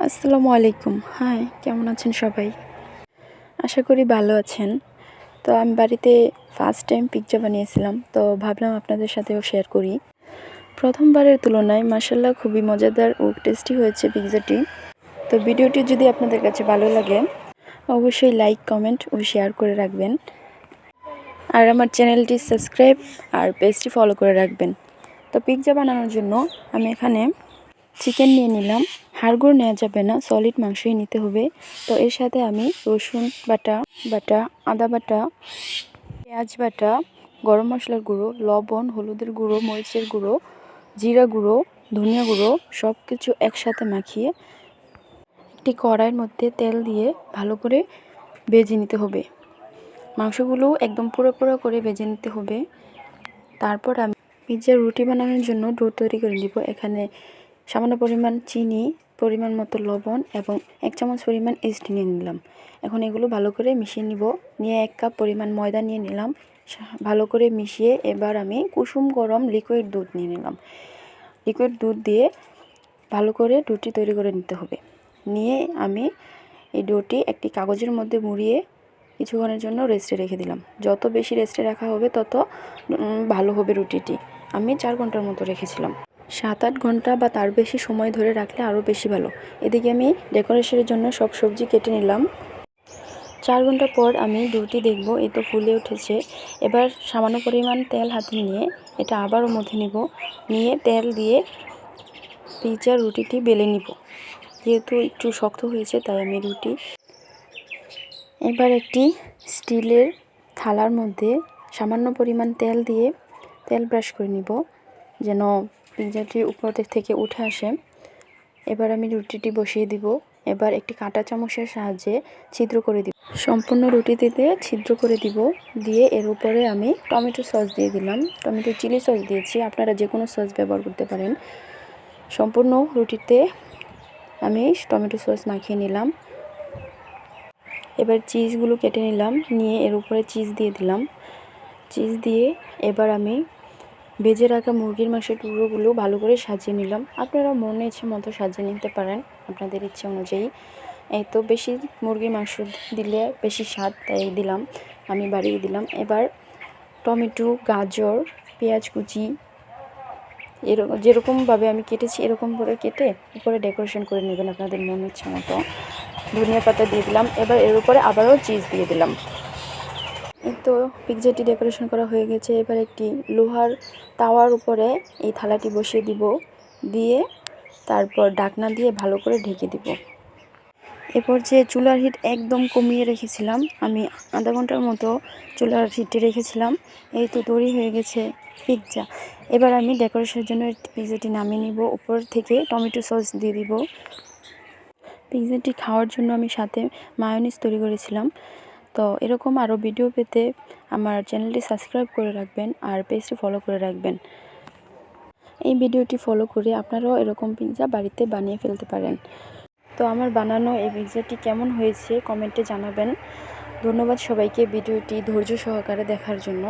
আসসালামু আলাইকুম। হাই, কেমন আছেন সবাই? আশা করি ভালো আছেন। তো আমি বাড়িতে ফার্স্ট টাইম পিৎজা বানিয়েছিলাম, তো ভাবলাম আপনাদের সাথেও শেয়ার করি। প্রথমবারের তুলনায় মাশাআল্লাহ খুবই মজাদার ও টেস্টি হয়েছে পিৎজাটি। তো ভিডিওটি যদি আপনাদের কাছে ভালো লাগে অবশ্যই লাইক, কমেন্ট ও শেয়ার করে রাখবেন। আর আমার চ্যানেলটি সাবস্ক্রাইব আর পেজটি ফলো করে রাখবেন। তো পিৎজা বানানোর জন্য আমি এখানে চিকেন নিয়ে নিলাম। হাড়গোড় নেওয়া যাবে না, সলিড মাংসই নিতে হবে। তো এর সাথে আমি রসুন বাটা, আদা বাটা, পেঁয়াজ বাটা, গরম মশলার গুঁড়ো, লবণ, হলুদের গুঁড়ো, মরিচের গুঁড়ো, জিরা গুঁড়ো, ধনিয়া গুঁড়ো সব কিছু একসাথে মাখিয়ে একটি কড়াইয়ের মধ্যে তেল দিয়ে ভালো করে ভেজে নিতে হবে। মাংসগুলো একদম পুরো করে ভেজে নিতে হবে। তারপর আমি পিৎজার রুটি বানানোর জন্য ডো তৈরি করে নিব। এখানে সামান্য পরিমাণ চিনি, পরিমাণ মতো লবণ এবং 1 চামচ পরিমাণ ইস্ট নিয়ে নিলাম। এখন এগুলো ভালো করে মিশিয়ে নিব। নিয়ে 1 কাপ পরিমাণ ময়দা নিয়ে নিলাম। ভালো করে মিশিয়ে এবার আমি কুসুম গরম লিকুইড দুধ নিয়ে নিলাম। লিকুইড দুধ দিয়ে ভালো করে ডোটি তৈরি করে নিতে হবে। নিয়ে আমি এই ডোটি একটি কাগজের মধ্যে মুড়িয়ে কিছুক্ষণের জন্য রেস্টে রেখে দিলাম। যত বেশি রেস্টে রাখা হবে তত ভালো হবে রুটিটি। আমি 4 ঘন্টার মতো রেখেছিলাম। 7-8 ঘন্টা বা তার বেশি সময় ধরে রাখলে আরও বেশি ভালো। এদিকে আমি ডেকোরেশনের জন্য সব সবজি কেটে নিলাম। 4 ঘন্টা পর আমি রুটি দেখব এই তো ফুলে উঠেছে। এবার সামান্য পরিমাণ তেল হাতে নিয়ে এটা আবারও মথে নিব। নিয়ে তেল দিয়ে পিৎজার রুটিটি বেলে নিব। যেহেতু একটু শক্ত হয়েছে তাই আমি এবার একটি স্টিলের থালার মধ্যে সামান্য পরিমাণ তেল দিয়ে তেল ব্রাশ করে নিব যেন পিৎজাটি উপর থেকে উঠে আসে। এবার আমি রুটিটি বসিয়ে দিব। এবার একটি কাঁটা চামচের সাহায্যে ছিদ্র করে দিব। সম্পূর্ণ রুটিটিতে ছিদ্র করে দিব। দিয়ে এর উপরে আমি টমেটো সস দিয়ে দিলাম। টমেটো চিলি সস দিয়েছি, আপনারা যে কোনো সস ব্যবহার করতে পারেন। সম্পূর্ণ রুটিতে আমি টমেটো সস মাখিয়ে নিলাম। এবার চিজগুলো কেটে নিলাম, নিয়ে এর উপরে চিজ দিয়ে দিলাম। চিজ দিয়ে এবার আমি ভেজে রাখা মুরগির মাংসের টুকরোগুলো ভালো করে সাজিয়ে নিলাম। আপনারা মনে ইচ্ছে মতো সাজিয়ে নিতে পারেন আপনাদের ইচ্ছে অনুযায়ী। এই তো বেশি মুরগির মাংস দিলে বেশি স্বাদ, তাই দিলাম, আমি বাড়িয়ে দিলাম। এবার টমেটো, গাজর, পেঁয়াজ কুচি যেরকমভাবে আমি কেটেছি এরকম করে কেটে উপরে ডেকোরেশন করে নেবেন আপনাদের মন ইচ্ছা মতো। ধনিয়া পাতা দিয়ে দিলাম। এবার এর উপরে আবারও চিজ দিয়ে দিলাম। এই তো পিৎজাটি ডেকোরেশন করা হয়ে গেছে। এবার একটি লোহার তাওয়ার উপরে এই থালাটি বসিয়ে দিব। দিয়ে তারপর ঢাকনা দিয়ে ভালো করে ঢেকে দিব। এরপর যে চুলার হিট একদম কমিয়ে রেখেছিলাম, আমি আধা ঘন্টার মতো চুলার হিটে রেখেছিলাম। এই তো তৈরি হয়ে গেছে পিৎজা। এবার আমি ডেকোরেশনের জন্য পিৎজাটি নামিয়ে নিব। উপর থেকে টমেটো সস দিয়ে দিব। পিৎজাটি খাওয়ার জন্য আমি সাথে মায়োনিজ তৈরি করেছিলাম। তো এরকম আরও ভিডিও পেতে আমার চ্যানেলটি সাবস্ক্রাইব করে রাখবেন আর পেজটি ফলো করে রাখবেন। এই ভিডিওটি ফলো করে আপনারাও এরকম পিৎজা বাড়িতে বানিয়ে ফেলতে পারেন। তো আমার বানানো এই পিৎজাটি কেমন হয়েছে কমেন্টে জানাবেন। ধন্যবাদ সবাইকে ভিডিওটি ধৈর্য সহকারে দেখার জন্য।